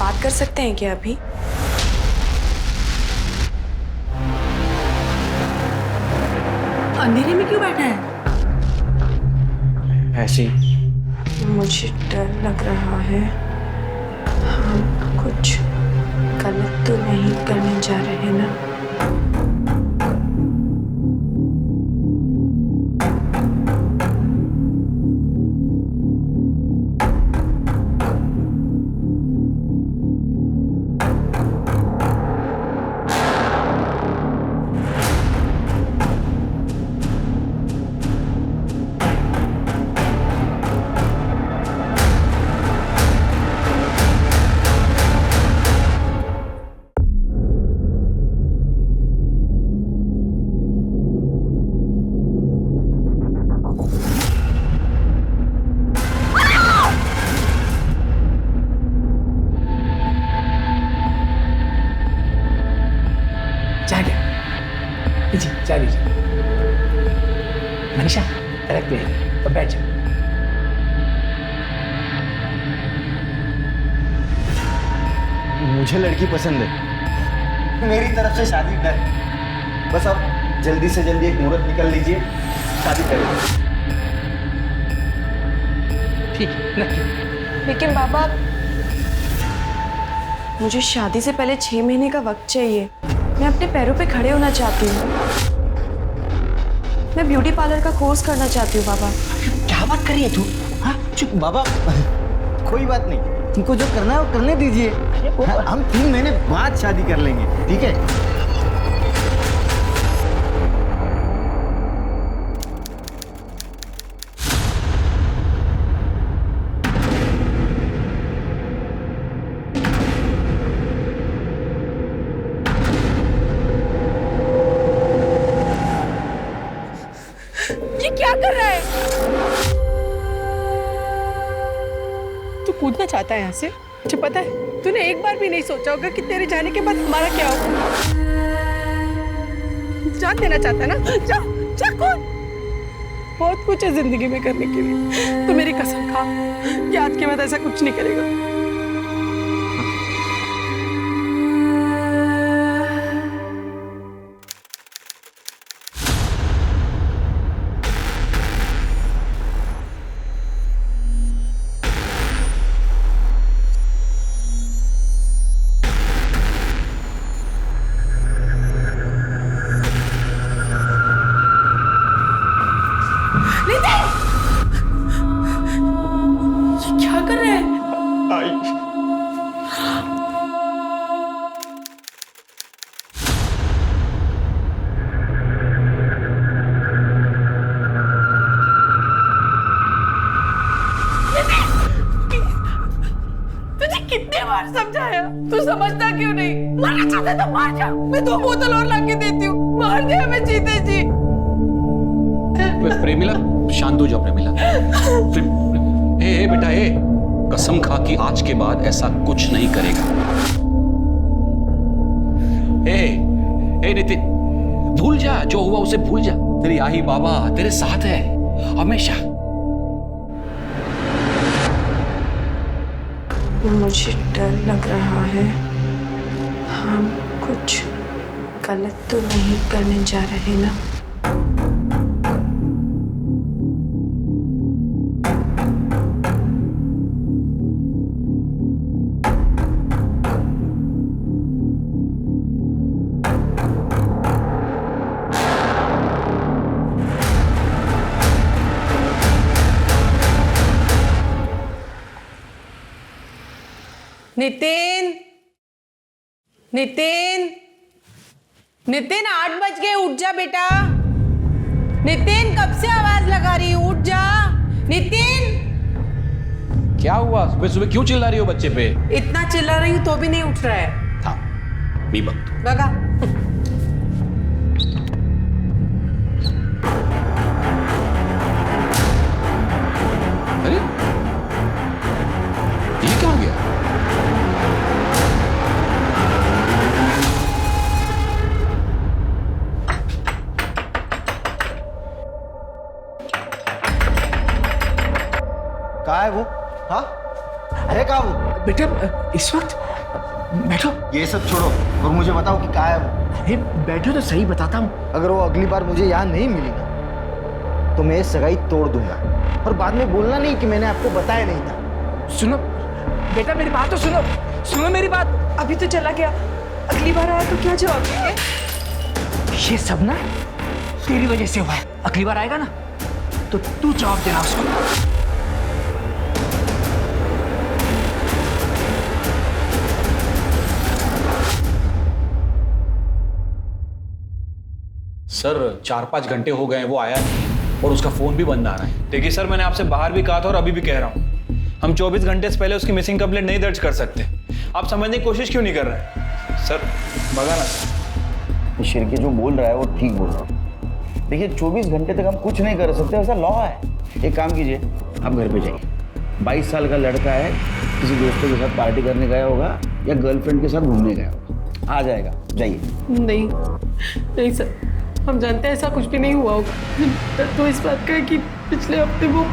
बात कर सकते हैं क्या अभी? अंधेरे में क्यों बैठा है? ऐसे ही। मुझे डर लग रहा है। हम कुछ गलत तो नहीं करने जा रहे ना? चाय लीजिए। मनीषा रख पे और बैठ जाओ। मुझे लड़की पसंद है, मेरी तरफ से शादी कर। बस अब जल्दी से जल्दी एक मुहूर्त निकल लीजिए, शादी करें। ठीक है। लेकिन बाबा, मुझे शादी से पहले 6 महीने का वक्त चाहिए। मैं अपने पैरों पे खड़े होना चाहती हूँ। मैं ब्यूटी पार्लर का कोर्स करना चाहती हूँ बाबा। क्या बात कर रही है तू? हाँ चुप बाबा, कोई बात नहीं, तुमको जो करना है वो करने दीजिए। हम 3 महीने बाद शादी कर लेंगे, ठीक है? ये क्या कर रहा है? तू कूदना चाहता है यहाँ से? मुझे पता है तूने एक बार भी नहीं सोचा होगा कि तेरे जाने के बाद हमारा क्या होगा। जान देना चाहता है ना? जा जा कूद। बहुत कुछ है जिंदगी में करने के लिए। तू मेरी कसम खा कि आज के बाद ऐसा कुछ नहीं करेगा। क्या कर रहे हैं? तुझे कितने बार समझाया, तू समझता क्यों नहीं? मरना चाहता तो मार जा। मैं 2 बोतल और लाके देती हूँ, मार दे हमें जीते जी। प्रेमिला शांत हो जाओ। प्रेमिला ए बेटा ए, कसम खा कि आज के बाद ऐसा कुछ नहीं करेगा। ए नितिन, भूल जा जो हुआ उसे भूल जा। तेरी आई बाबा तेरे साथ है हमेशा। मुझे डर लग रहा है। हम कुछ गलत तो नहीं करने जा रहे ना? नितिन, नितिन, नितिन 8 बज गए, उठ जा बेटा। नितिन कब से आवाज लगा रही हूँ, उठ जा। नितिन, क्या हुआ? सुबह सुबह क्यों चिल्ला रही हो बच्चे पे? इतना चिल्ला रही हूँ तो भी नहीं उठ रहा है। हाँ मी वक्त लगा। अरे ये क्या हो गया? कहाँ है वो? हाँ, है कहाँ वो? बेटा इस वक्त बैठो। ये सब छोड़ो और मुझे बताओ कि कहाँ है वो। अरे बैठो तो सही, बताता हूँ। अगर वो अगली बार मुझे यहाँ नहीं मिली ना तो मैं ये सगाई तोड़ दूंगा, और बाद में बोलना नहीं कि मैंने आपको बताया नहीं था। सुनो बेटा, मेरी बात तो सुनो, सुनो मेरी बात। अभी तो चला गया, अगली बार आया तो क्या जवाब देंगे? ये सब ना तेरी वजह से हुआ है। अगली बार आएगा ना तो तू जवाब देना उसको। सर 4-5 घंटे हो गए हैं, वो आया नहीं और उसका फोन भी बंद आ रहा है। देखिए सर, मैंने आपसे बाहर भी कहा था और अभी भी कह रहा हूँ, हम 24 घंटे से पहले उसकी मिसिंग कंप्लेंट नहीं दर्ज कर सकते। आप समझने की कोशिश क्यों नहीं कर रहे सर? भगा ना सर। शिरके जो बोल रहा है वो ठीक बोल रहा है। देखिए 24 घंटे तक हम कुछ नहीं कर सकते, ऐसा लॉ है। एक काम कीजिए, आप घर पे जाइए। 22 साल का लड़का है, किसी दोस्तों के साथ पार्टी करने गया होगा या गर्लफ्रेंड के साथ घूमने गया होगा, आ जाएगा, जाइए। नहीं नहीं सर, हम जानते हैं ऐसा कुछ भी नहीं हुआ होगा। तो इस बात का है कि पिछले हफ्ते वो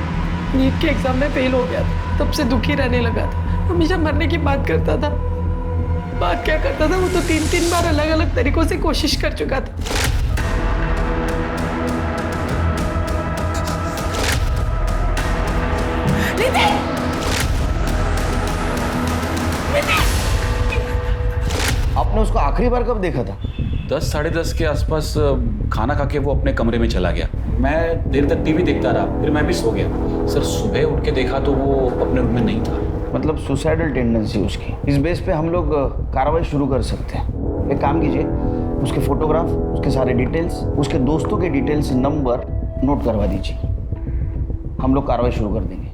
नीट के एग्जाम में फेल हो गया था, तब से दुखी रहने लगा था। हमेशा मरने की बात करता था। बात क्या करता था, वो तो 3-3 बार अलग अलग तरीकों से कोशिश कर चुका था। आपने उसको आखिरी बार कब देखा था? 10-10:30 के आसपास खाना खा के वो अपने कमरे में चला गया। मैं देर तक टीवी देखता रहा, फिर मैं भी सो गया। सर सुबह उठ के देखा तो वो अपने रूम में नहीं था। मतलब सुसाइडल टेंडेंसी उसकी। इस बेस पे हम लोग कार्रवाई शुरू कर सकते हैं। एक काम कीजिए, उसके फोटोग्राफ, उसके सारे डिटेल्स, उसके दोस्तों के डिटेल्स, नंबर नोट करवा दीजिए। हम लोग कार्रवाई शुरू कर देंगे।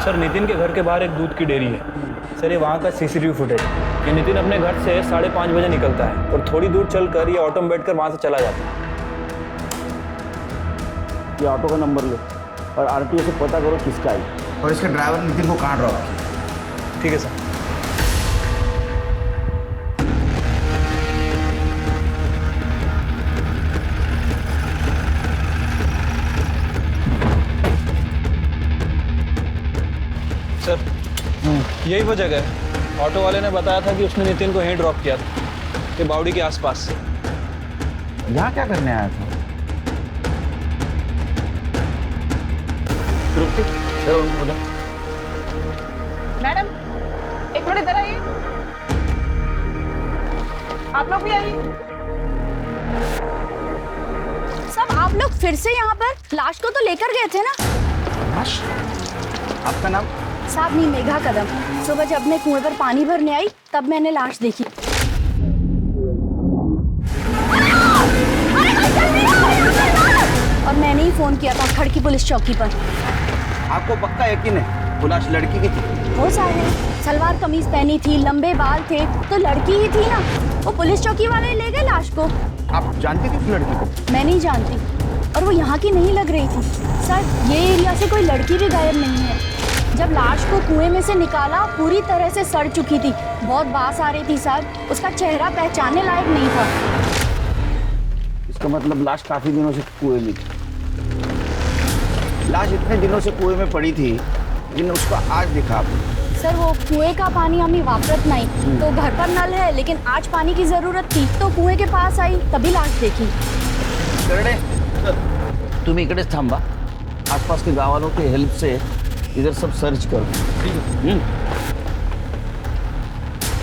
सर, नितिन के घर के बाहर एक दूध की डेयरी है। सर, ये वहाँ का सीसीटीवी फुटेज। ये नितिन अपने घर से 5:30 बजे निकलता है और थोड़ी दूर चलकर ये ऑटो में बैठकर वहाँ से चला जाता है। ये ऑटो का नंबर लो और आरटीओ से पता करो किसका है, और इसके ड्राइवर नितिन को कहाँ ड्रॉप किया। ठीक है सर। सर, यही वो जगह है। ऑटो वाले ने बताया था कि उसने नितिन को यहीं ड्रॉप किया था, ये बावड़ी के आसपास। यहाँ क्या करने आया था? मैडम, एक मिनट इधर आइए। आप लोग भी आइए। सब आप लोग फिर से यहाँ पर? लाश को तो लेकर गए थे ना? लाश? आपका नाम? साहब मेघा कदम। सुबह जब मैं कुएं पर पानी भरने आई तब मैंने लाश देखी। और मैंने ही फोन किया था खड़की पुलिस चौकी पर। आपको पक्का यकीन है वो लाश लड़की की थी? हो साहब, सलवार कमीज पहनी थी, लंबे बाल थे, तो लड़की ही थी ना। वो पुलिस चौकी वाले ले गए लाश को। आप जानती थी उस लड़की को? मैं नहीं जानती, और वो यहाँ की नहीं लग रही थी। सर, ये एरिया से कोई लड़की भी गायब नहीं है। जब लाश को कुएं में से निकाला पूरी तरह से सड़ चुकी थी, बहुत बास आ रही थी सर। उसका चेहरा पहचानने लायक नहीं था। इसका मतलब लाश काफी दिनों से कुएं में थी। लाश इतने दिनों से कुएं में पड़ी थी, लेकिन उसको आज दिखा आपने। सर, वो कुएं का पानी हमें वापरत नहीं, तो घर पर नल है, लेकिन आज पानी की जरूरत थी तो कुएं के पास आई, तभी लाश देखी। तुम इकडेच थांबा, आसपास के गाँव वालों की हेल्प से इधर सब सर्च करो।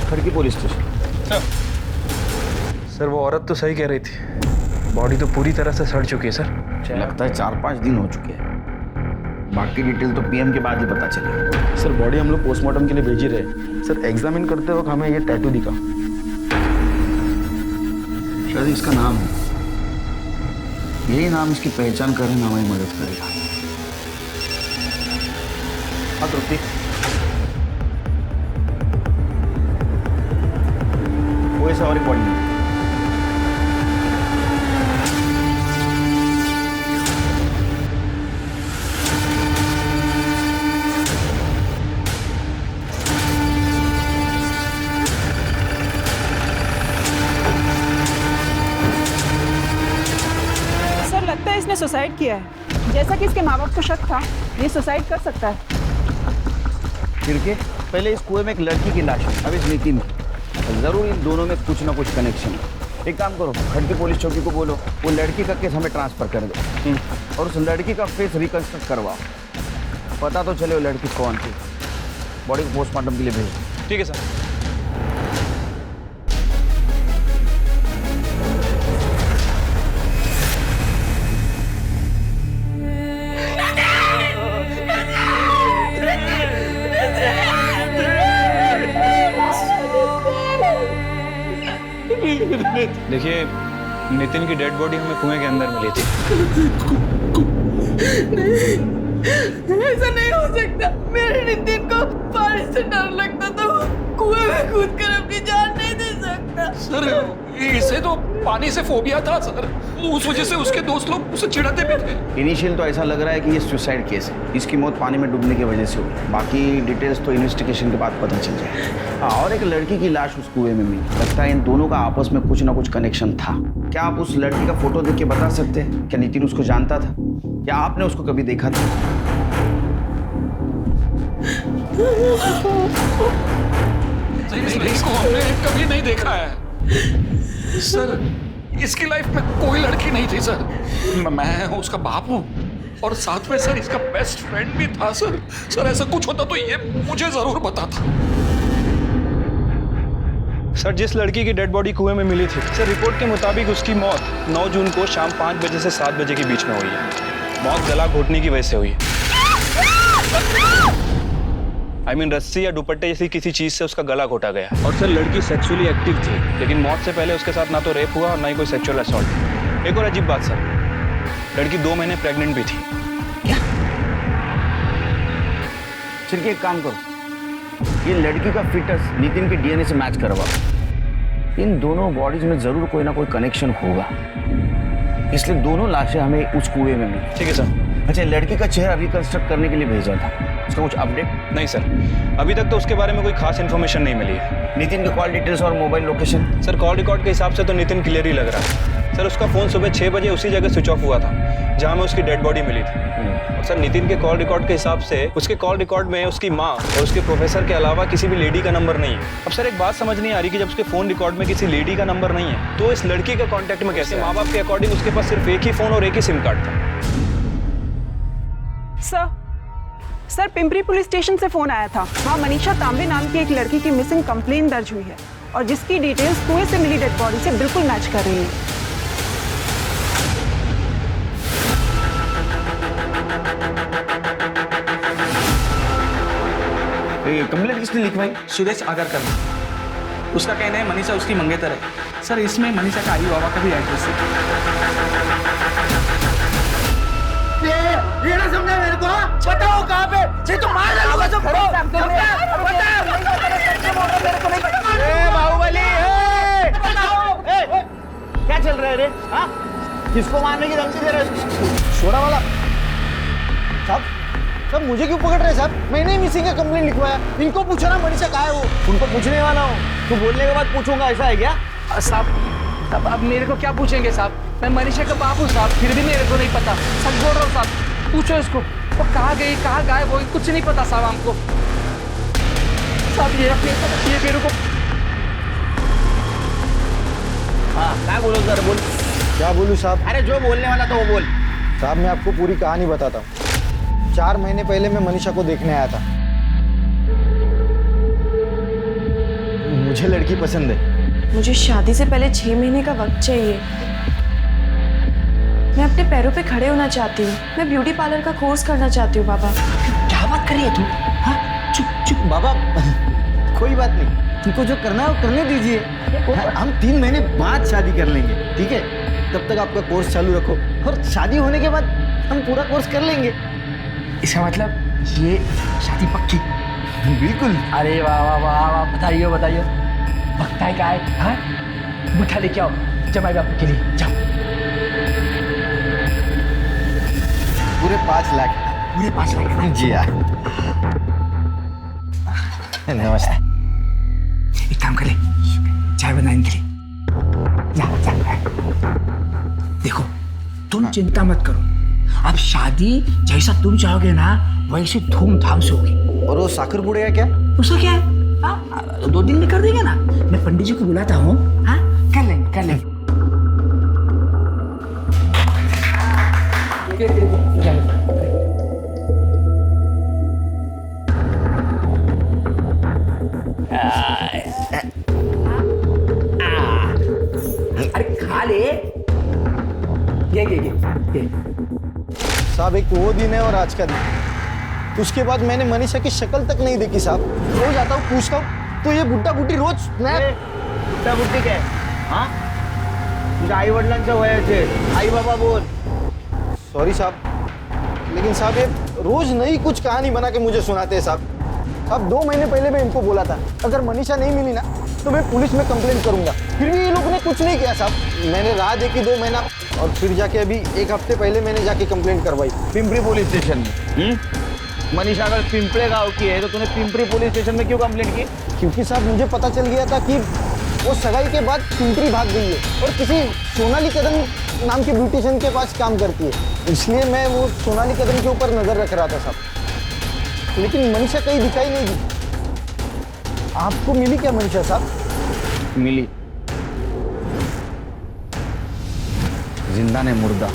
खड़की पुलिस स्टेशन। सर, वो औरत तो सही कह रही थी, बॉडी तो पूरी तरह से सड़ चुकी है सर। लगता है 4-5 दिन हो चुके हैं। बाकी डिटेल तो पीएम के बाद ही पता चलेगा। सर, बॉडी हम लोग पोस्टमार्टम के लिए भेज ही रहे। सर, एग्जामिन करते वक्त हमें ये टैटू दिखा। शायद इसका नाम है, यही नाम इसकी पहचान करने में हमारी मदद करेगा। हाँ तृप्ति, वो ऐसा और एक बॉडी है। सुसाइड किया है। जैसा कि इसके माँ बाप को शक था, ये सुसाइड कर सकता है। फिर के पहले इस कुएं में एक लड़की की लाश है, अब इस नितिन की। जरूर इन दोनों में कुछ ना कुछ कनेक्शन है। एक काम करो, खड़की पुलिस चौकी को बोलो वो लड़की का केस हमें ट्रांसफर कर दो और उस लड़की का फेस रिकंस्ट्रक्ट करवाओ, पता तो चले वो लड़की कौन थी। बॉडी को पोस्टमार्टम के लिए भेज दो। ठीक है सर। देखिए, नितिन की डेड बॉडी हमें कुएं के अंदर मिली थी। ऐसा नहीं हो सकता। मेरे नितिन को पानी से डर लगता था, वो कुएं में कूद कर अपनी जान नहीं दे सकता। सर इसे तो पानी से फोबिया था सर, उस वजह से उसके दोस्त लोग उसे चिढ़ाते भी थे। इनिशियल तो ऐसा लग रहा है कि ये सुसाइड केस है, इसकी मौत पानी में डूबने की वजह से हुई। बाकी डिटेल्स तो इन्वेस्टिगेशन के बाद पता चल जाएगा। हाँ, और एक लड़की की लाश उस कुएं में मिली। लगता है इन दोनों का आपस में कुछ ना कुछ कनेक्शन था। क्या आप उस लड़की का फोटो देख के बता सकते हैं क्या नितिन उसको जानता था? क्या आपने उसको कभी देखा था? इसको हमने कभी नहीं देखा है सर। इसकी लाइफ में कोई लड़की नहीं थी सर। मैं उसका बाप हूँ और साथ में सर इसका बेस्ट फ्रेंड भी था सर। सर ऐसा कुछ होता तो ये मुझे जरूर बताता। सर, जिस लड़की की डेड बॉडी कुएं में मिली थी, सर रिपोर्ट के मुताबिक उसकी मौत 9 जून को शाम 5 बजे से 7 बजे के बीच में हुई है। मौत गला घोटने की वजह से हुई है। रस्सी या दुपट्टे जैसी किसी चीज से उसका गला घोटा गया। और सर लड़की सेक्सुअली एक्टिव थी, लेकिन मौत से पहले उसके साथ ना तो रेप हुआ और ना ही कोई सेक्सुअल असॉल्ट। एक और अजीब बात सर, लड़की 2 महीने प्रेग्नेंट भी थी। क्या? फिर एक काम करो, ये लड़की का फिटस नितिन के डीएनए से मैच करवाओ। इन दोनों बॉडीज में जरूर कोई ना कोई कनेक्शन होगा, इसलिए दोनों लाशें हमें उस कुएं में मिली। ठीक है सर। अच्छा, लड़की का चेहरा रिकंस्ट्रक्ट करने के लिए भेजा था, उसका कुछ अपडेट? नहीं सर, अभी तक तो उसके बारे में कोई खास इन्फॉर्मेशन नहीं मिली है। नितिन के कॉल डिटेल्स और mobile location? Sir call record के हिसाब से तो नितिन क्लियर ही लग रहा है सर। उसका फोन सुबह 6 बजे उसी जगह स्विच ऑफ हुआ था जहां में उसकी डेड बॉडी मिली थी। और सर नितिन के कॉल रिकॉर्ड के हिसाब से उसके कॉल रिकॉर्ड में उसकी माँ और उसके प्रोफेसर के अलावा किसी भी लेडी का नंबर नहीं है। अब सर एक बात समझ नहीं आ रही कि जब उसके फोन रिकॉर्ड में किसी लेडी का नंबर नहीं है तो इस लड़की का कॉन्टेक्ट में कैसे? माँ बाप के अकॉर्डिंग उसके पास सिर्फ एक ही फोन और एक ही सिम कार्ड था। सर पिंपरी पुलिस स्टेशन से फोन आया था। वहाँ मनीषा तांबे नाम की एक लड़की की मिसिंग कंप्लेन दर्ज हुई है और जिसकी डिटेल्स कुएं से मिली डेड बॉडी से बिल्कुल मैच कर रही है। कंप्लेंट किसने लिखवाई? सुरेश आगरकर। उसका कहना है मनीषा उसकी मंगेतर है। सर इसमें मनीषा का आई बाबा का भी एड्रेस है। ये ना समझा मेरे को? बताओ कहाँ पे? ये तो मार डालूंगा जो खड़ो। बाहुबली, क्या चल रहा है रे? हाँ, किसको मारने की धमकी दे रहे? छोड़ा वाला साहब, मुझे क्यों पकड़ रहे साहब? मैंने मिसिंग का कंप्लेंट लिखवाया। इनको पूछो ना मनीषा कहाँ है वो। उनको पूछने वाला हूँ, तो बोलने के बाद पूछूंगा, ऐसा है क्या? साहब अब मेरे को क्या पूछेंगे साहब? मैं मनीषा का बाप हूँ साहब, फिर भी मेरे को नहीं पता। सच बोल रहा हूँ साहब, पूछो इसको वो कहाँ गई कहाँ गायब हुई, कुछ नहीं पता साहब हमको। साहब ये मेरे को। हाँ, क्या बोलो सर? बोल। क्या बोलूँ साहब? अरे जो बोलने वाला था वो बोल। साहब मैं आपको पूरी कहानी बताता हूँ। 4 महीने पहले मैं मनीषा को देखने आया था। मुझे लड़की पसंद है। मुझे शादी से पहले 6 महीने का वक्त चाहिए। मैं अपने पैरों पे खड़े होना चाहती हूँ। मैं ब्यूटी पार्लर का कोर्स करना चाहती हूँ। बाबा क्या बात कर रही है तू? हाँ चुप चुप बाबा, कोई बात नहीं, तुमको जो करना है वो करने दीजिए। हम 3 महीने बाद शादी कर लेंगे, ठीक है? तब तक आपका कोर्स चालू रखो और शादी होने के बाद हम पूरा कोर्स कर लेंगे। इसका मतलब ये शादी पक्की? बिल्कुल। अरे वाह वाह वाह वाह, बताइए बताइए, वक्त है क्या है? हाँ, मिठा लेके आओ जमाई बापू के लिए, जाओ। पूरे 5 लाख। पूरे 5 लाख? जी हाँ। नमस्ते। एक काम कर ले, चाय बनाने के लिए जा। देखो तुम चिंता मत करो, अब शादी जैसा तुम चाहोगे ना वैसे धूमधाम से होगी। और वो साखर पुड़े का क्या? उसका क्या है? हाँ, 2 दिन में कर देंगे ना। मैं पंडित जी को बुलाता हूँ। हाँ, कर लेंगे कर लेंगे। अरे खा ले। ये। साहब एक वो दिन है और आज का दिन। उसके बाद मैंने मनीषा की शक्ल तक नहीं देखी साहब। रोज आता हूँ पूछता हूँ तो ये बुड्ढा बुड्ढी रोज बुड्ढा बुड्ढी क्या है? हाँ, तुझ्या आई वडिलांच्या वयाचे आई बाबा बोल। सॉरी साहब, लेकिन साहब ये रोज नई कुछ कहानी बना के मुझे सुनाते हैं साहब। अब 2 महीने पहले मैं इनको बोला था अगर मनीषा नहीं मिली ना तो मैं पुलिस में कंप्लेंट करूंगा, फिर भी ये लोगों ने कुछ नहीं किया साहब। मैंने राह देखी 2 महीना और फिर जाके अभी 1 हफ्ते पहले मैंने जाके कंप्लेंट करवाई पिंपरी पुलिस स्टेशन में। मनीषा अगर पिंपरे गांव की है तो तूने पिंपरी पुलिस स्टेशन में क्यों कंप्लेंट की? क्योंकि साहब मुझे पता चल गया था कि वो सगाई के बाद पिंपरी भाग गई है और किसी सोनाली कदम नाम की ब्यूटिशियन के पास काम करती है, इसलिए मैं वो सोनाली कदम के ऊपर नजर रख रहा था साहब। लेकिन मनीषा कहीं दिखाई नहीं दी। आपको मिली क्या मनीषा साहब? मिली, जिंदा ने मुर्दा।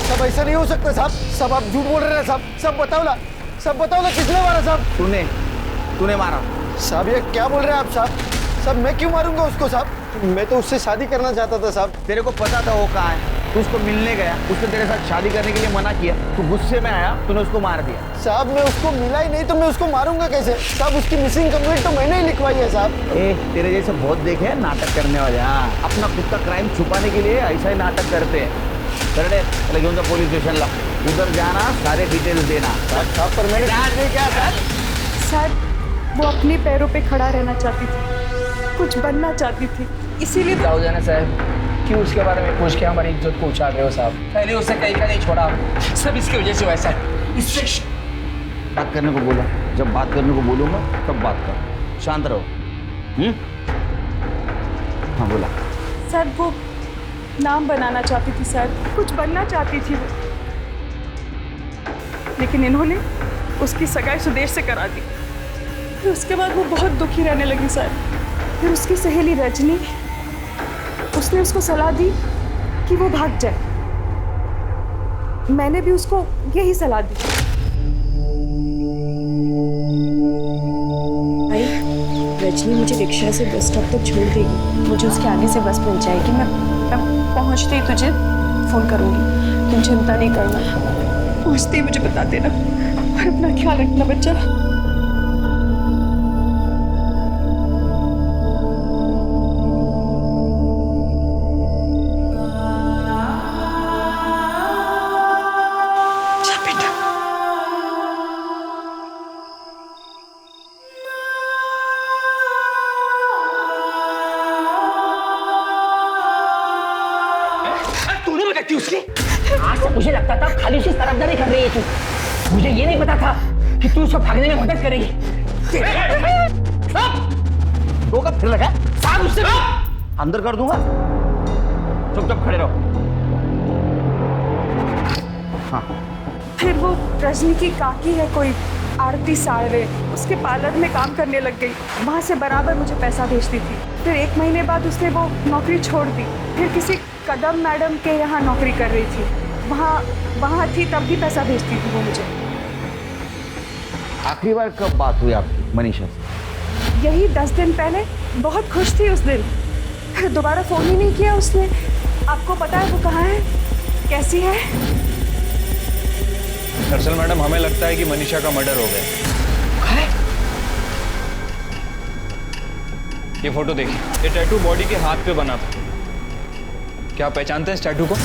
सब ऐसा नहीं हो सकता साहब। सब आप झूठ बोल रहे हैं साहब। सब बताओ ना किसने मारा साहब? तूने मारा साहब। ये क्या बोल रहे हैं आप साहब? साहब मैं क्यों मारूंगा उसको साहब? मैं तो उससे शादी करना चाहता था साहब। तेरे को पता था वो कहाँ है, तू उसको मिलने गया, उसने तेरे साथ शादी करने के लिए मना किया, तू गुस्से में आया, तूने उसको मार दिया। साहब मैं उसको मिला ही नहीं तो मैं उसको मारूंगा कैसे साहब? उसकी मिसिंग कंप्लेंट तो मैंने ही लिखवाई है साहब। तेरे जैसे बहुत देखे हैं नाटक करने वाले। हाँ, अपना खुद का क्राइम छुपाने के लिए ऐसा ही नाटक करते हैं। चले घेऊन जा पुलिस स्टेशनला, उधर जाना, सारे डिटेल्स देना। साहब पर मैंने नहीं किया सर। सर वो अपने पैरों पे खड़ा रहना चाहती थी, कुछ बनना चाहती थी, इसीलिए जाओ जाना साहब, क्यों उसके बारे में पूछ के हमारी इज्जत को उछाल रहे हो साहब? पहले उसे कहीं का नहीं छोड़ा, सब इसकी वजह से वैसा है। इससे बात करने को बोला, जब बात करने को बोलूंगा तब बात कर, शांत रहो। हाँ बोला। सर वो नाम बनाना चाहती थी सर, कुछ बनना चाहती थी वो, लेकिन इन्होंने उसकी सगाई सुदेश से करा दी। फिर उसके बाद वो बहुत दुखी रहने लगी सर। फिर उसकी सहेली रजनी, उसने उसको सलाह दी कि वो भाग जाए। मैंने भी उसको यही सलाह दी। भाई रजनी मुझे रिक्शा से बस स्टॉप तक छोड़ देगी, मुझे उसके आगे से बस मिल जाएगी। मैं पहुंचते ही तुझे फोन करूंगी, तुम चिंता नहीं करना। पहुंचते ही मुझे बता देना और अपना ख्याल रखना बच्चा। आज से मुझे लगता था खाली उसी तरफदारी कर रही है तू, मुझे ये नहीं पता था कि तू उसको भागने में मदद करेगी। वो कब फिर लगा? साहब उससे अंदर कर दूंगा, चुपचाप खड़े रहो। हाँ। फिर वो रजनी की काकी है कोई आरती साड़वे, उसके पार्लर में काम करने लग गई। वहाँ से बराबर मुझे पैसा भेजती थी। फिर 1 महीने बाद उसने वो नौकरी छोड़ दी, फिर किसी कदम मैडम के यहाँ नौकरी कर रही थी, वहाँ थी तब भी पैसा भेजती थी वो मुझे। आखिरी बार कब बात हुई आपकी मनीषा से? यही 10 दिन पहले। बहुत खुश थी उस दिन, फिर दोबारा फोन ही नहीं किया उसने। आपको पता है वो कहाँ है, कैसी है? दरअसल मैडम हमें लगता है कि मनीषा का मर्डर हो गया। ये फोटो देखिए, ये टैटू बॉडी के हाथ पे बना था। क्या आप पहचानते हैं इस टैटू को?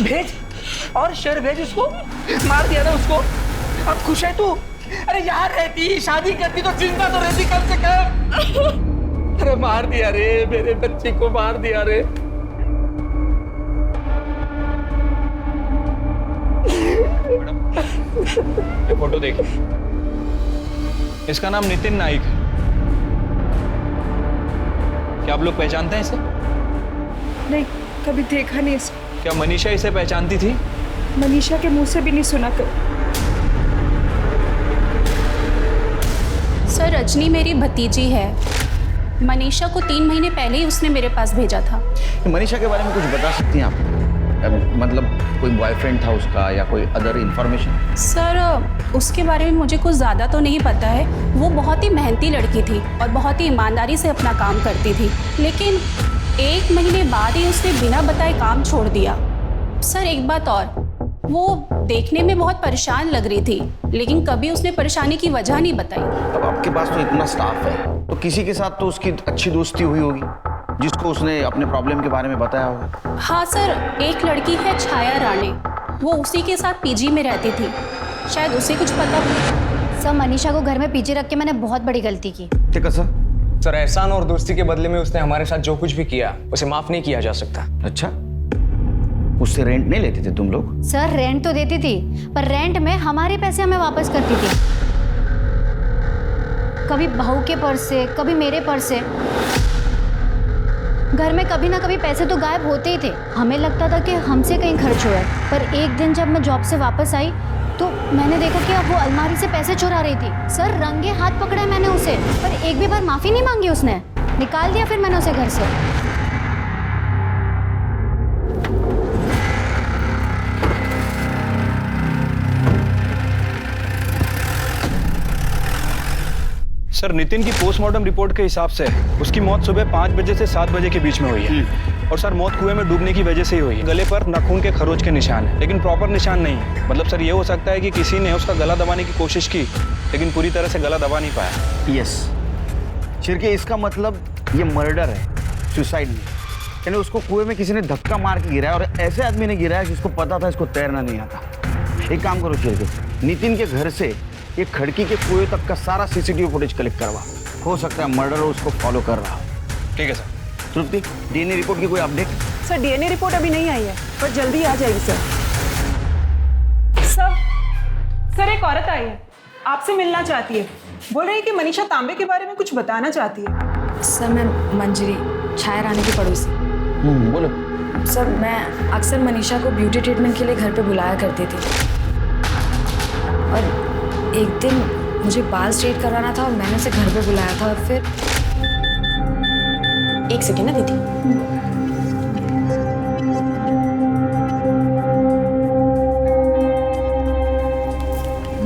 भेज और शेर भेज उसको, मार दिया ना उसको। अब खुश है तू? अरे यहाँ रहती, शादी करती तो जिंदा तो रहती कम से कम। अरे मार दिया रे, मेरे बच्चे को मार दिया रे। ये फोटो देखिए, इसका नाम नितिन नाइक है। क्या आप लोग पहचानते हैं इसे? नहीं, कभी देखा नहीं इसको। क्या मनीषा इसे पहचानती थी? मनीषा के मुंह से भी नहीं सुना कर। सर रजनी मेरी भतीजी है। मनीषा को 3 महीने पहले ही उसने मेरे पास भेजा था। मनीषा के बारे में कुछ बता सकती हैं आप? मतलब कोई बॉयफ्रेंड था उसका या कोई अदर इंफॉर्मेशन? सर उसके बारे में मुझे कुछ ज़्यादा तो नहीं पता है। वो बहुत ही मेहनती लड़की थी और बहुत ही ईमानदारी से अपना काम करती थी, लेकिन 1 महीने बाद ही उसने बिना बताए काम छोड़ दिया। सर एक बात और, वो देखने में बहुत परेशान लग रही थी, लेकिन कभी उसने परेशानी की वजह नहीं बताई। अब आपके पास तो इतना स्टाफ है, तो किसी के साथ तो उसकी अच्छी दोस्ती हुई होगी जिसको उसने अपने प्रॉब्लम के बारे में बताया होगा। हाँ सर, एक लड़की है छाया राणे, वो उसी के साथ पीजी में रहती थी, शायद उसे कुछ पता हो। सर मनीषा को घर में पीछे रख के मैंने बहुत बड़ी गलती की। ठीक है सर। सर एहसान और दोस्ती के बदले में उसने हमारे साथ जो कुछ भी किया उसे माफ नहीं किया जा सकता। अच्छा, उससे रेंट नहीं लेते थे तुम लोग? सर रेंट तो देती थी, पर रेंट में हमारे पैसे हमें वापस करती थी। कभी बहू के पर्स से, कभी मेरे पर्स से। घर में कभी ना कभी पैसे तो गायब होते ही थे। हमें लगता था कि हमसे कहीं खर्च हुआ है, पर एक दिन जब मैं जॉब से वापस आई तो मैंने देखा कि अब वो अलमारी से पैसे चुरा रही थी। सर रंगे हाथ पकड़ा मैंने उसे, पर एक भी बार माफ़ी नहीं मांगी उसने। निकाल दिया फिर मैंने उसे घर से। सर नितिन की पोस्टमार्टम रिपोर्ट के हिसाब से उसकी मौत सुबह 5 बजे से 7 बजे के बीच में हुई है। और सर मौत कुएं में डूबने की वजह से ही हुई है। गले पर नाखून के खरोच के निशान है, लेकिन प्रॉपर निशान नहीं है। मतलब सर ये हो सकता है कि किसी ने उसका गला दबाने की कोशिश की, लेकिन पूरी तरह से गला दबा नहीं पाया। यस शिरके, इसका मतलब ये मर्डर है, सुसाइड नहीं। यानी उसको कुएं में किसी ने धक्का मार के गिराया, और ऐसे आदमी ने गिराया जिसको पता था इसको तैरना नहीं आता। एक काम करो शिरके, नितिन के घर से एक खिड़की के कुएं तक का सारा सीसीटीवी फुटेज कलेक्ट करवा। हो सकता है मर्डर उसको फॉलो कर रहा हो। ठीक है सर। तृप्ति, डीएनए रिपोर्ट की कोई अपडेट? सर डीएनए रिपोर्ट अभी नहीं आई है, पर जल्दी आ जाएगी सर। सर एक औरत आई है, आपसे मिलना चाहती है। बोल रही है कि मनीषा तांबे के बारे में कुछ बताना चाहती है। सर मैं मंजरी, छाया रानी की पड़ोसी। बोलो। सर मैं अक्सर मनीषा को ब्यूटी ट्रीटमेंट के लिए घर पे बुलाया करती थी, और एक दिन मुझे बाल स्ट्रेट करवाना था और मैंने उसे घर पे बुलाया था। और फिर एक सेकेंड ना दीदी।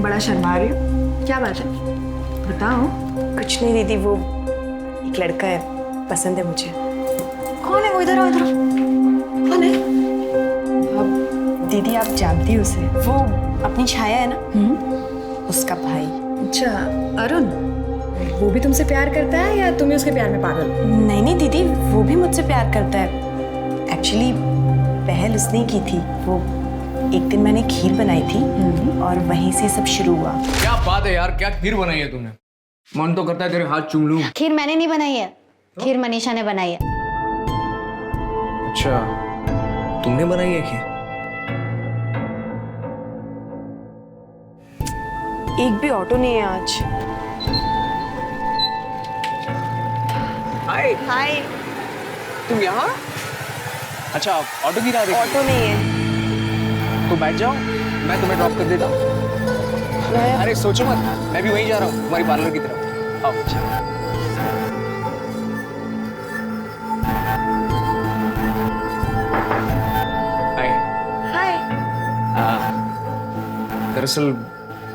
बड़ा शर्मा रही हो, क्या बात है बताओ। कुछ नहीं दीदी, वो एक लड़का है, पसंद है मुझे। कौन है वो? इधर आओ, इधर आओ। कौन है? अब दीदी आप जानती हो उसे, वो अपनी छाया है ना, उसका भाई। अच्छा अरुण, वो भी तुमसे प्यार करता है या तुम ही उसके प्यार में पागल? नहीं नहीं दीदी, वो भी मुझसे प्यार करता है। एक्चुअली पहल उसने की थी। वो एक दिन मैंने खीर बनाई थी और वहीं से सब शुरू हुआ। क्या बात है यार, क्या खीर बनाई है तूने? मन तो करता है तेरे हाथ चूम लूं। खीर मैंने नहीं बनाई है, खीर मनीषा ने बनाई है। अच्छा, तुमने बनाई है खीर? एक भी ऑटो नहीं है आज। हाय हाय। तुम यहाँ? अच्छा ऑटो गिरा रही? ऑटो नहीं है। तो बैठ जाओ, मैं तुम्हें ड्रॉप कर देता हूँ। अरे सोचो मत, मैं भी वहीं जा रहा हूँ, तुम्हारी पार्लर की तरफ। आओ। हाय। हाय। दरअसल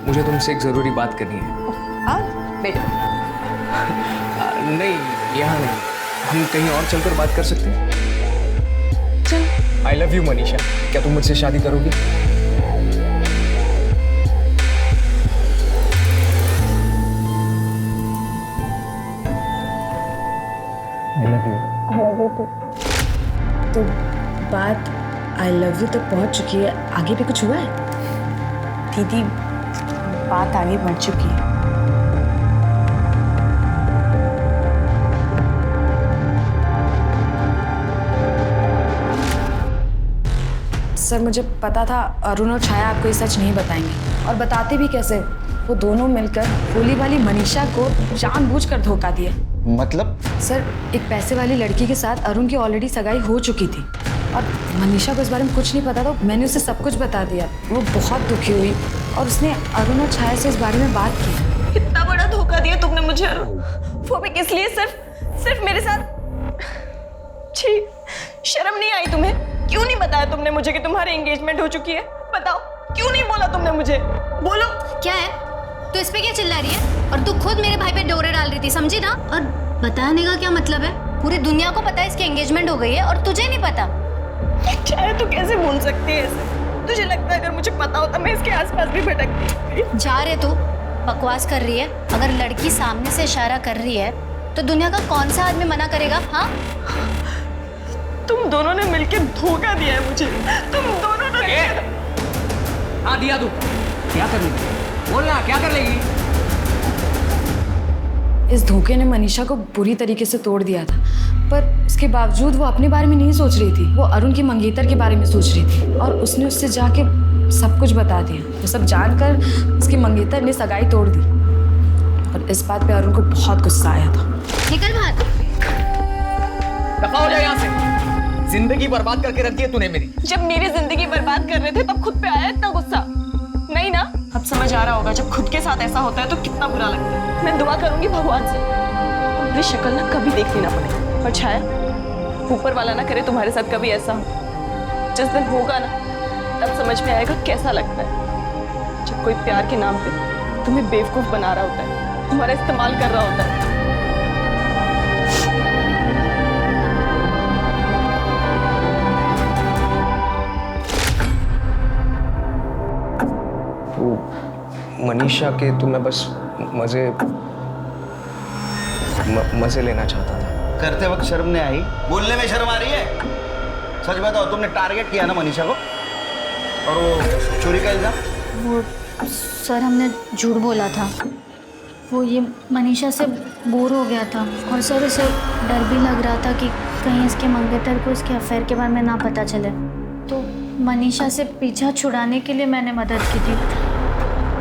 मुझे तुमसे एक जरूरी बात करनी है। हाँ बैठो। नहीं यहाँ नहीं, हम कहीं और चलकर बात कर सकते हैं। चल। आई लव यू मनीषा, क्या तुम मुझसे शादी करोगी? I love you. तो बात आई लव यू तक पहुंच चुकी है, आगे भी कुछ हुआ है? दीदी बात आगे बढ़ चुकी है। सर मुझे पता था अरुण और छाया आपको ये सच नहीं बताएंगे, और बताते भी कैसे। वो दोनों मिलकर होली वाली मनीषा को जानबूझकर धोखा दिया। मतलब? सर एक पैसे वाली लड़की के साथ अरुण की ऑलरेडी सगाई हो चुकी थी, और मनीषा को इस बारे में कुछ नहीं पता, तो मैंने उसे सब कुछ बता दिया। वो बहुत दुखी हुई और उसने अरुण और छाया से इस बारे में बात की। कितना बड़ा धोखा दिया तुमने मुझे अरुण, वो भी किस लिए? सिर्फ मेरे साथ। छी, शर्म नहीं आई तुम्हें? क्यों नहीं बताया तुमने मुझे कि तुम्हारी एंगेजमेंट हो चुकी है? बताओ, क्यों नहीं बोला तुमने मुझे? बोलो। क्या है तू इस पे क्या चिल्ला रही है? और तू खुद मेरे भाई पे डोरे डाल रही थी, समझी ना? और बताने का क्या मतलब है? पूरी दुनिया को पता है इसकी एंगेजमेंट हो गई है और तुझे नहीं पता। छाया, तू कैसे बोल सकती है ऐसे? तुझे लगता है अगर मुझे पता होता मैं इसके आसपास भी भटकती? जा रे तू, बकवास कर रही है। अगर लड़की सामने से इशारा कर रही है तो दुनिया का कौन सा आदमी मना करेगा? हाँ, तुम दोनों ने मिलकर धोखा दिया है मुझे। तुम दोनों ने। हाँ दिया तू। क्या कर लेगी? बोलना, क्या कर लेगी? इस धोखे ने मनीषा को बुरी तरीके से तोड़ दिया था, पर उसके बावजूद वो अपने बारे में नहीं सोच रही थी। वो अरुण की मंगेतर के बारे में सोच रही थी और उसने उससे जाके सब कुछ बता दिया। वो सब जानकर उसकी मंगेतर ने सगाई तोड़ दी और इस बात पे अरुण को बहुत गुस्सा आया था। निकल बाहर। दफा हो जाए यहाँ से। जिंदगी बर्बाद करके रख दी है तूने मेरी। जब मेरी जिंदगी बर्बाद कर रहे थे तब खुद पे आया इतना गुस्सा? नहीं ना? अब समझ आ रहा होगा जब खुद के साथ ऐसा होता है तो कितना बुरा लगता है। मैं दुआ करूंगी भगवान से मेरी शक्ल ना कभी देखनी ना पड़े। और छाया, ऊपर वाला ना करे तुम्हारे साथ कभी ऐसा हो। जिस दिन होगा ना तब समझ में आएगा कैसा लगता है जब कोई प्यार के नाम पे तुम्हें बेवकूफ बना रहा होता है, तुम्हारा इस्तेमाल कर रहा होता है। मनीषा के तो मैं बस मजे लेना चाहता था। करते वक्त शर्म नहीं आई? बोलने में शर्म आ रही है? सच बताओ, तुमने टारगेट किया ना मनीषा को? और वो चोरी का इल्जाम? वो सर, हमने झूठ बोला था। वो ये मनीषा से बोर हो गया था और सर उसे डर भी लग रहा था कि कहीं इसके मंगेतर को इसके अफेयर के बारे में ना पता चले। तो मनीषा से पीछा छुड़ाने के लिए मैंने मदद की थी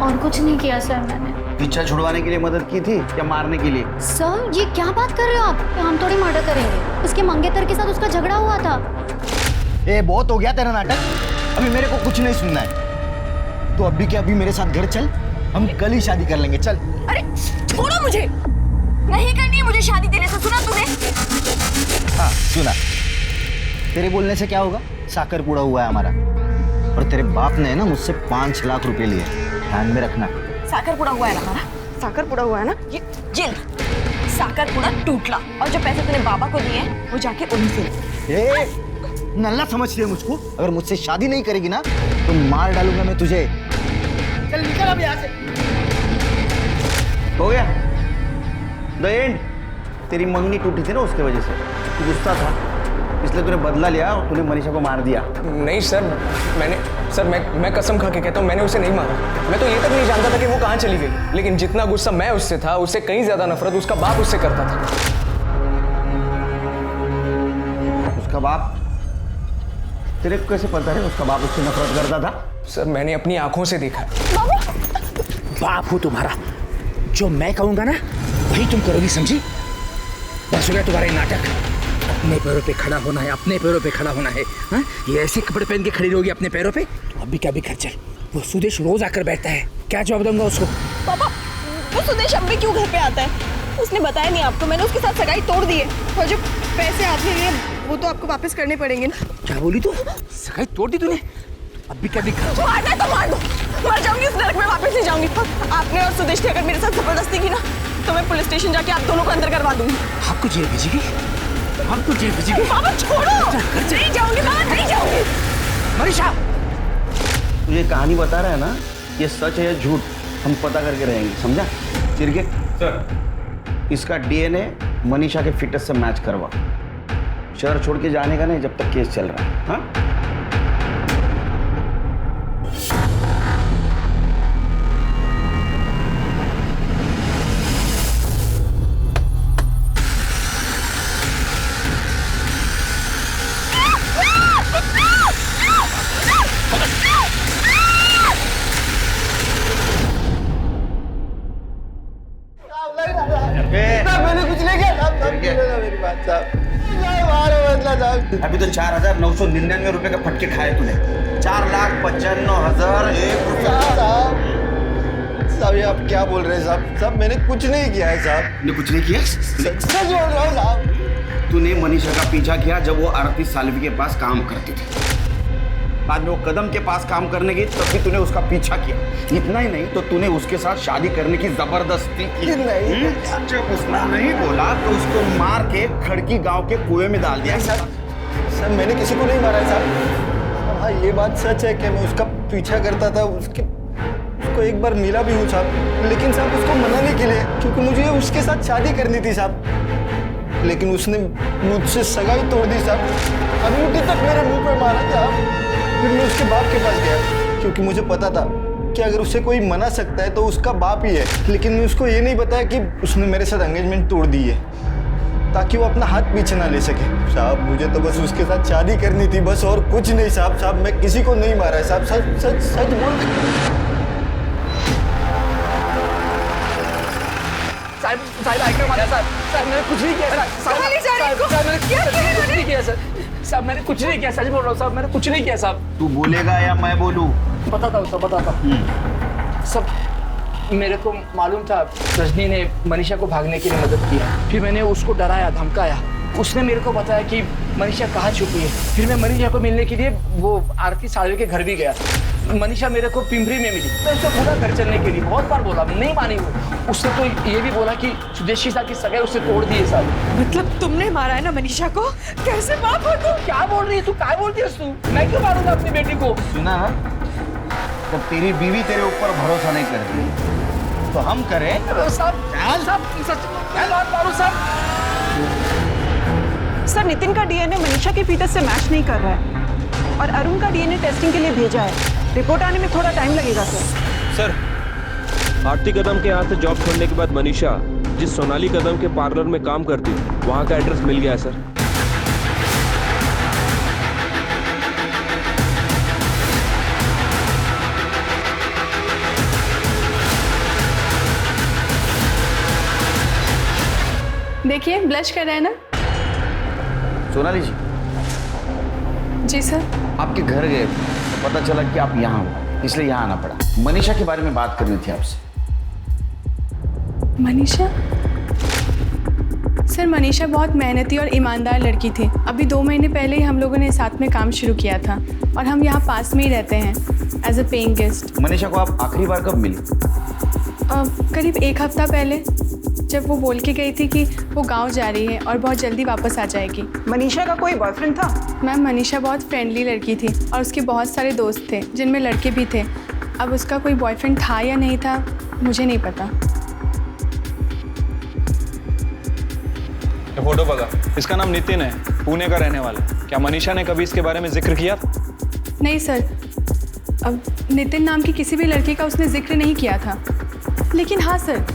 और कुछ नहीं किया सर मैंने। पीछा छुड़वाने के लिए मदद की थी या मारने के लिए? सर ये क्या बात कर रहे हो आप? हम थोड़ी मर्डर करेंगे। उसके मंगेतर के साथ उसका झगड़ा हुआ था। ए, बहुत हो गया तेरा नाटक। अभी मेरे को कुछ नहीं सुनना है। तो अभी के अभी मेरे साथ घर चल, हम कल ही शादी कर लेंगे। चल। अरे छोड़ो मुझे, नहीं करनी है मुझे शादी तेरे से। सुना तूने? हाँ सुना। तेरे बोलने से क्या होगा? साकर पूरा हुआ है हमारा। और तेरे बाप ने ना मुझसे 5 लाख रुपए लिए, ध्यान में रखना। साकर पूरा हुआ है ना हमारा? साकर पूरा हुआ है ना? ये जेल साकर पूरा टूटला और जो पैसे तूने बाबा को दिए वो जाके उन्हीं से। ए, नल्ला समझती है मुझको? अगर मुझसे शादी नहीं करेगी ना तो मार डालूंगा मैं तुझे। चल निकल अब यहाँ से। हो गया द एंड। तेरी मंगनी टूटी थी ना, उसके वजह से तू गुस्सा था, इसलिए तूने बदला लिया और तूने मनीषा को मार दिया। नहीं सर, मैं कसम खा के कहता हूँ, मैंने उसे नहीं मारा। मैं तो ये तक नहीं जानता था कि वो कहाँ चली गई। लेकिन जितना गुस्सा मैं उससे था, उससे कहीं ज्यादा नफरत उसका बाप उससे करता था। उसका बाप? तेरे को कैसे पता है उसका बाप उससे नफरत करता था? सर मैंने अपनी आंखों से देखा। बाप हो तुम्हारा, जो मैं कहूंगा ना वही तुम करोगी, समझी? बस हो गया तुम्हारा नाटक। अपने पैरों पे खड़ा होना है, अपने पैरों पे खड़ा होना है। हाँ, ये ऐसे कपड़े पहन के खड़ी रहोगी अपने पैरों पे? तो अभी क्या भी घर चल। वो सुदेश रोज आकर बैठता है, क्या जवाब दूंगा उसको? पापा, वो सुदेश अब भी क्यों घर पे आता है? उसने बताया नहीं आपको? मैंने उसके साथ सगाई तोड़ दी है और जो पैसे आपने लिए वो तो आपको वापस करने पड़ेंगे ना। क्या बोली तू? सगाई तोड़ दी तूने? अब भी क्या भी घर चल। मारना है तो मार दो, मर जाऊंगी इस नरक में, वापस नहीं जाऊंगी। आपने और सुदेश ने अगर मेरे साथ जबरदस्ती की ना तो मैं पुलिस स्टेशन जाके आप दोनों को अंदर करवा दूंगी। आपको जेल भेजेगी? आपको जेल भेजेगी? बाबा छोड़ो, नहीं जाऊंगी बाबा, नहीं जाऊंगी। मनीषा, तुझे कहानी बता रहा है ना, ये सच है या झूठ हम पता करके रहेंगे, समझा? चिरके सर, इसका डीएनए मनीषा के फिटनेस से मैच करवा। शहर छोड़ के जाने का नहीं जब तक केस चल रहा है। हाँ? मैंने कुछ नहीं किया। मेरी बात साहब, अभी तो 4,999 रुपए का फटके खाए तूने। 4,95,001 साहब ये आप क्या बोल रहे हैं साहब? साहब मैंने कुछ नहीं किया है साहब। ने कुछ नहीं किया? सच बोल रहा हूँ साहब। तूने मनीषा का पीछा किया जब वो आरती सालवी के पास काम करती थी। बाद में वो कदम के पास काम करने गई तब भी तूने उसका पीछा किया। इतना ही नहीं तो तूने उसके साथ शादी करने की जबरदस्ती की। नहीं। जब उसने नहीं बोला तो उसको मार के खड़की गांव के कुएं में डाल दिया। सर मैंने किसी को नहीं मारा है साहब। हाँ ये बात सच है कि मैं उसका पीछा करता था, उसको एक बार मिला भी हूँ साहब, लेकिन साहब उसको मनाने के लिए, क्योंकि मुझे उसके साथ शादी करनी थी साहब, लेकिन उसने मुझसे सगाई तोड़ दी साहब। अंगूठी तक मेरे मुंह पे मारा साहब। फिर मैं उसके बाप के पास गया, क्योंकि मुझे पता था कि अगर उसे कोई मना सकता है तो उसका बाप ही है, लेकिन मैं उसको ये नहीं बताया कि उसने मेरे साथ एंगेजमेंट तोड़ दी है ताकि वो अपना हाथ पीछे ना ले सके। साहब मुझे तो बस उसके साथ शादी करनी थी, बस और कुछ नहीं साहब। साहब मैं किसी को नहीं मारा है साहब, सच सच सच बोल। साहब आइकर मारा साहब। साहब मैंने कुछ नहीं किया सर। साहब मैंने कुछ नहीं किया सर। साहब मैंने कुछ नहीं किया, सच बोल रहा हूँ साहब, मैंने कुछ नहीं किया साहब। तू बोलेगा या मैं बोलूं? बताता हूँ सब, बताता हूँ सब। मेरे को मालूम था रजनी ने मनीषा को भागने के लिए मदद किया, फिर मैंने उसको डराया, धमकाया। उसने मेरे को बताया कि मनीषा कहाँ छुपी है। फिर मैं मनीषा को मिलने के लिए वो आरती सालवे के घर भी गया। मनीषा मेरे को पिंपरी में मिली। मैं उसको पूरा घर चलने के लिए बहुत बार बोला, नहीं मानी वो। उसने तो ये भी बोला कि सुदेशी साहब की सगाई उससे तोड़ दी है साहब। मतलब तुमने मारा है ना मनीषा को? कैसे बाप हो तुम? क्या बोल रही है तू? क्या बोलती है तू? मैं क्यों मारूंगा अपनी बेटी को? सुना ना, जब तेरी बीवी तेरे ऊपर भरोसा नहीं करती तो हम करें? सर नितिन का डीएनए मनीषा के फीटस से मैच नहीं कर रहा है और अरुण का डीएनए टेस्टिंग के लिए भेजा है। रिपोर्ट आने में थोड़ा टाइम लगेगा सर। आरती कदम के हाथ से जॉब छोड़ने के बाद मनीषा जिस सोनाली कदम के पार्लर में काम करती वहाँ का एड्रेस मिल गया सर। देखिए ब्लश कर रहे हैं ना। सोनाली जी। जी सर। आपके घर गए तो पता चला कि आप यहाँ हो, इसलिए यहाँ आना पड़ा। मनीषा के बारे में बात करनी थी आपसे। मनीषा? सर मनीषा बहुत मेहनती और ईमानदार लड़की थी। अभी 2 महीने पहले ही हम लोगों ने साथ में काम शुरू किया था और हम यहाँ पास में ही रहते हैं as a paying guest. Manisha को आप आखिरी बार कब मिली? करीब 1 हफ्ता पहले, जब वो बोल के गई थी कि वो गांव जा रही है और बहुत जल्दी वापस आ जाएगी। मनीषा का कोई बॉयफ्रेंड था? मैम मनीषा बहुत फ्रेंडली लड़की थी और उसके बहुत सारे दोस्त थे जिनमें लड़के भी थे। अब उसका कोई बॉयफ्रेंड था या नहीं था मुझे नहीं पता। ये फोटो बघा, इसका नाम नितिन है, पुणे का रहने वाला। क्या मनीषा ने कभी इसके बारे में जिक्र किया? नहीं सर, अब नितिन नाम की किसी भी लड़के का उसने जिक्र नहीं किया था। लेकिन हाँ सर,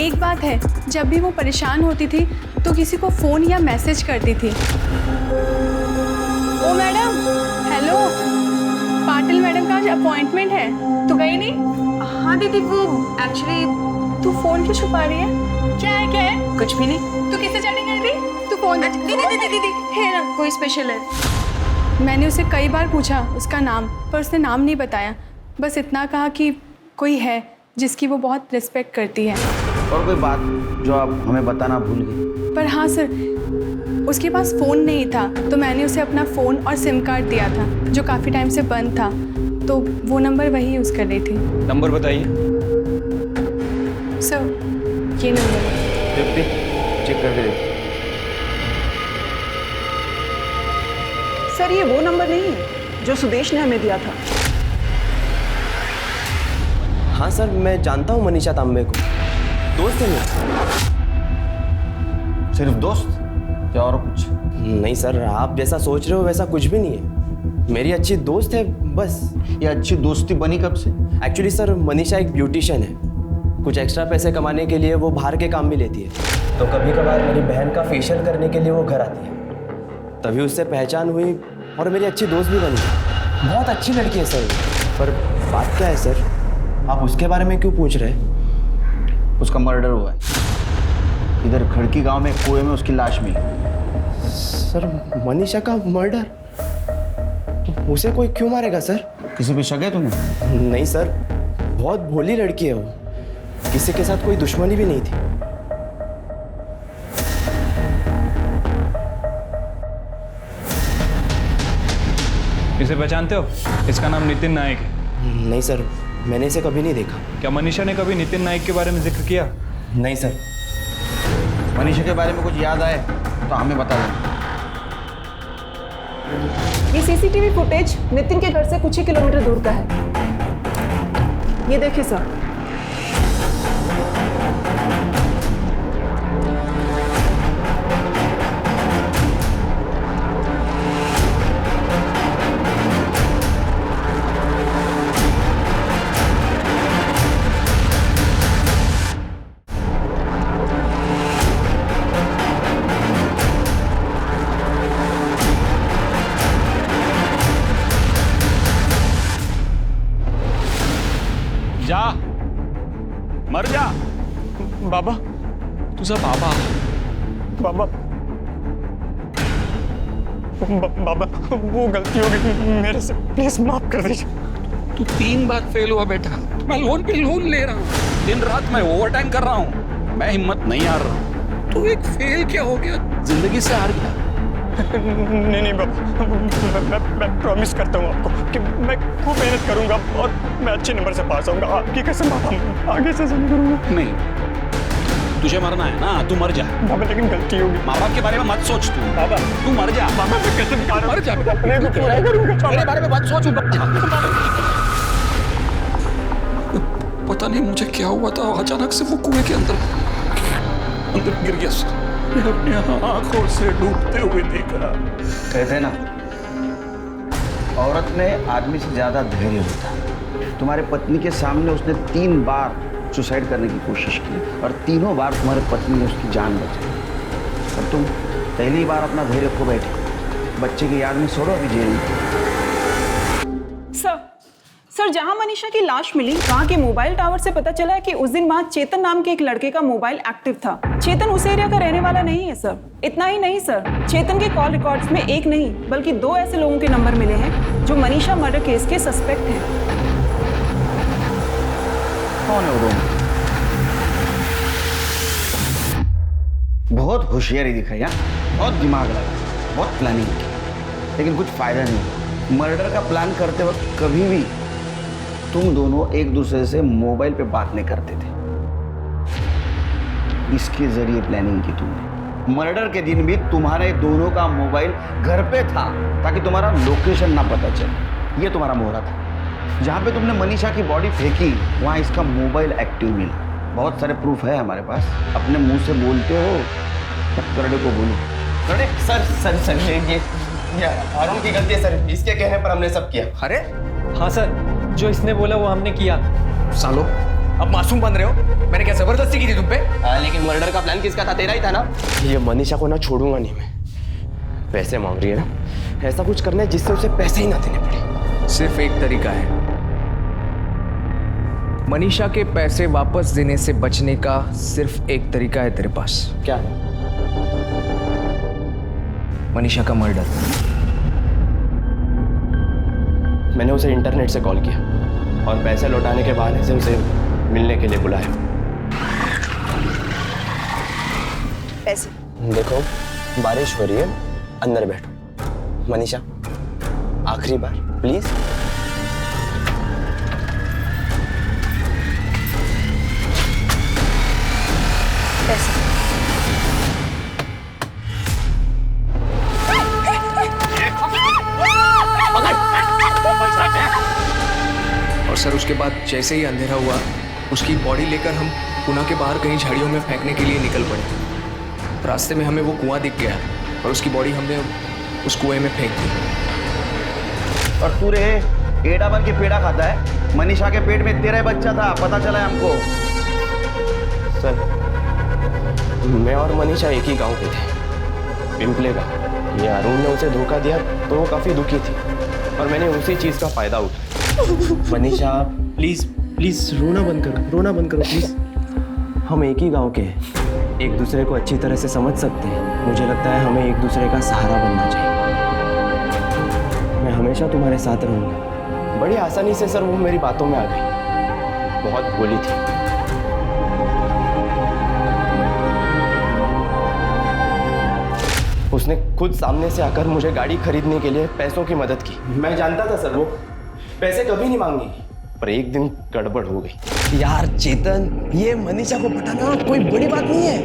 एक बात है, जब भी वो परेशान होती थी तो किसी को फ़ोन या मैसेज करती थी। ओ मैडम, हेलो, पाटिल मैडम का आज अपॉइंटमेंट है, तू गई नहीं? हाँ दीदी, वो एक्चुअली तू फ़ोन क्यों छुपा रही है? क्या है? कुछ भी नहीं। तू किससे चैटिंग कर रही? तू फ़ोन दीदी है ना, कोई स्पेशल है? मैंने उसे कई बार पूछा उसका नाम, पर उसने नाम नहीं बताया। बस इतना कहा कि कोई है जिसकी वो बहुत रिस्पेक्ट करती है। और कोई बात जो आप हमें बताना भूल गए? पर हाँ सर, उसके पास फ़ोन नहीं था तो मैंने उसे अपना फ़ोन और सिम कार्ड दिया था जो काफ़ी टाइम से बंद था, तो वो नंबर वही यूज़ कर रही थी। नंबर बताइए। सर ये नंबर है। चेक करके देखो। सर ये वो नंबर नहीं है जो सुदेश ने हमें दिया था। हाँ सर, मैं जानता हूँ मनीषा तांबे को, दोस्त है मेरे। सिर्फ दोस्त या और कुछ? नहीं सर, आप जैसा सोच रहे हो वैसा कुछ भी नहीं है। मेरी अच्छी दोस्त है बस। ये अच्छी दोस्ती बनी कब से? एक्चुअली सर, मनीषा एक ब्यूटिशियन है। कुछ एक्स्ट्रा पैसे कमाने के लिए वो बाहर के काम भी लेती है, तो कभी कभार मेरी बहन का फेशियल करने के लिए वो घर आती है। तभी उससे पहचान हुई और मेरी अच्छी दोस्त भी बनी। बहुत अच्छी लड़की है सर। पर बात क्या है सर, आप उसके बारे में क्यों पूछ रहे हैं? उसका मर्डर हुआ है इधर खड़की गांव में, कुएं में उसकी लाश मिली। सर मनीषा का मर्डर, उसे कोई क्यों मारेगा सर? किसी पे शक है तुम्हें? नहीं सर, बहुत भोली लड़की है वो, किसी के साथ कोई दुश्मनी भी नहीं थी। इसे पहचानते हो? इसका नाम नितिन नायक है। नहीं सर, मैंने इसे कभी नहीं देखा। क्या मनीषा ने कभी नितिन नायक के बारे में जिक्र किया? नहीं सर। मनीषा के बारे में कुछ याद आए तो हमें बता देना। ये सीसीटीवी फुटेज नितिन के घर से कुछ ही किलोमीटर दूर का है। ये देखिए सर। जा, मर जा। बाबा, तुझा बाबा। बाबा, बाबा, वो गलती हो गई मेरे से, प्लीज माफ कर दीजिए। तू 3 बार फेल हुआ बेटा। मैं लोन पे लोन ले रहा हूँ, दिन रात मैं ओवरटाइम कर रहा हूँ, मैं हिम्मत नहीं हार रहा हूँ। तू एक फेल क्या हो गया, जिंदगी से हार गया। नहीं बाबा, मैं प्रॉमिस करता हूँ आपको कि मैं खूब मेहनत करूंगा और मैं अच्छे नंबर से पास आऊंगा। आपकी कसम बाबा, आगे से ऐसा नहीं करूंगा। नहीं, तुझे मरना है ना, तू मर जा। बाबा लेकिन गलती होगी। माँ बाप के बारे में मत सोच तू। बाबा, तू मर जा। बाबा मैं कसम खा रहा हूं, मर जा। अपने को पूरा करूंगा। मेरे बारे में मत सोच। पता नहीं मुझे क्या हुआ था, अचानक से वो कुएं के अंदर गिर गया। अपनी आंखों से डूबते हुए देखा। कहते ना, औरत में आदमी से ज्यादा धैर्य होता है। तुम्हारे पत्नी के सामने उसने 3 बार सुसाइड करने की कोशिश की और तीनों बार तुम्हारे पत्नी ने उसकी जान बचाई, और तुम पहली बार अपना धैर्य खो बैठे। बच्चे की याद में छोड़ो अभी जेल में। सर, जहां मनीषा की लाश मिली वहां के मोबाइल टावर से पता चला है कि उस दिन वहां चेतन नाम के एक लड़के का मोबाइल एक्टिव था। चेतन उस एरिया का रहने वाला नहीं है सर। इतना ही नहीं सर, चेतन के कॉल रिकॉर्ड्स में एक नहीं बल्कि 2 ऐसे लोगों के नंबर मिले हैं जो मनीषा मर्डर केस के सस्पेक्ट हैं। कौन है वो दोनों? बहुत होशियारी दिखाई, बहुत दिमाग लगा, बहुत प्लानिंग की, लेकिन कुछ फायदा नहीं। मर्डर का प्लान करते वक्त कभी भी तुम दोनों एक दूसरे से मोबाइल पे बात नहीं करते थे। इसके जरिए प्लानिंग की तुमने। मर्डर के दिन भी तुम्हारे दोनों का मोबाइल घर पे था ताकि तुम्हारा लोकेशन ना पता चले। ये तुम्हारा मोहरा था। जहाँ पे तुमने मनीषा की बॉडी फेंकी वहाँ इसका मोबाइल एक्टिव मिला। बहुत सारे प्रूफ है हमारे पास। अपने मुंह से बोलते हो तब करड़े को बोलो। करड़े सर ये अरुण की गलती है सर, इसके कहने पर हमने सब किया। अरे हाँ सर, जो इसने बोला वो हमने किया। सालो, अब मासूम बन रहे हो? मैंने क्या जबरदस्ती की थी तुम पे? लेकिन मर्डर का प्लान किसका था? तेरा ही था ना। ये मनीषा को ना छोड़ूंगा नहीं मैं। पैसे मांग रही है ना, ऐसा कुछ करना है जिससे उसे पैसे ही ना देने पड़े। सिर्फ एक तरीका है, मनीषा के पैसे वापस देने से बचने का सिर्फ एक तरीका है तेरे पास। क्या? मनीषा का मर्डर। मैंने उसे इंटरनेट से कॉल किया और पैसे लौटाने के बहाने से उसे मिलने के लिए बुलाया। पैसे देखो, बारिश हो रही है, अंदर बैठो। मनीषा, आखिरी बार प्लीज। पैसे। और सर उसके बाद जैसे ही अंधेरा हुआ उसकी बॉडी लेकर हम पुणे के बाहर कहीं झाड़ियों में फेंकने के लिए निकल पड़े। रास्ते में हमें वो कुआं दिख गया और उसकी बॉडी हमने उस कुएं में फेंक दी। और तू रे एड़ा बन के पेड़ा खाता है। मनीषा के पेट में तेरा बच्चा था, पता चला है हमको। सर, मैं और मनीषा एक ही गांव के थे, पिंपले का। ये अरुण ने उसे धोखा दिया तो वो काफी दुखी थी और मैंने उसी चीज का फायदा उठाया। मनीषा प्लीज प्लीज रोना बंद करो, रोना बंद करो प्लीज। हम एक ही गांव के हैं। एक दूसरे को अच्छी तरह से समझ सकते हैं। मुझे लगता है हमें एक दूसरे का सहारा बनना चाहिए। मैं हमेशा तुम्हारे साथ रहूंगा। बड़ी आसानी से सर वो मेरी बातों में आ गई, बहुत भोली थी। उसने खुद सामने से आकर मुझे गाड़ी खरीदने के लिए पैसों की मदद की। मैं जानता था सर वो पैसे कभी नहीं मांगेगी, पर एक दिन गड़बड़ हो गई। यार चेतन, ये मनीषा को पटाना कोई बड़ी बात नहीं है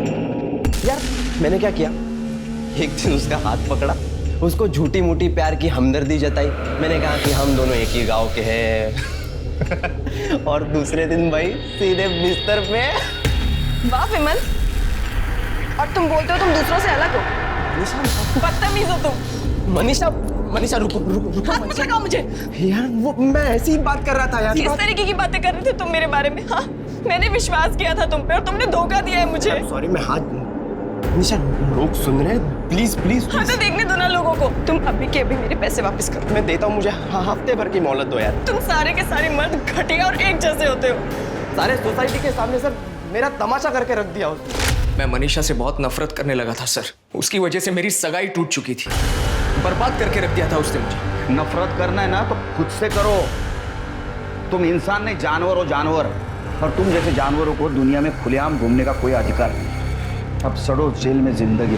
यार। मैंने क्या किया, एक दिन उसका हाथ पकड़ा, उसको झूठी मूठी प्यार की हमदर्दी जताई। मैंने कहा कि हम दोनों एक ही गांव के हैं और दूसरे दिन भाई सीधे बिस्तर पे। वाह विमल, और तुम बोलते हो तुम दूसरों से अलग हो? बदतमीज हो तुम। मनीषा रुको रुको रुको। हाथ मत लगाओ मुझे यार वो मैं ऐसी ही बात कर रहा था यार। किस तरीके की बातें कर रहे थे तुम मेरे बारे में? हाँ, मैंने विश्वास किया था तुम पे और तुमने धोखा दिया है मुझे। सॉरी, मैं हाथ। मनीषा लोग सुन रहे हैं, प्लीज प्लीज। हाँ तो देखने दो ना लोगों को। तुम अभी के अभी मेरे पैसे वापस करो। मैं देता हूँ, मुझे हफ्ते भर की मोहलत दो यार। तुम सारे के सारे मर्द घटिया और एक जैसे होते हो। सारे सोसाइटी के सामने सर मेरा तमाशा करके रख दिया उसने। मैं मनीषा से बहुत नफरत करने लगा था सर। उसकी वजह से मेरी सगाई टूट चुकी थी, बर्बाद करके रख दिया था उसने मुझे। नफरत करना है ना तो खुद से करो। तुम इंसान नहीं, जानवर हो, जानवर। और तुम जैसे जानवरों को दुनिया में खुलेआम घूमने का कोई अधिकार नहीं। अब सड़ो जेल में जिंदगी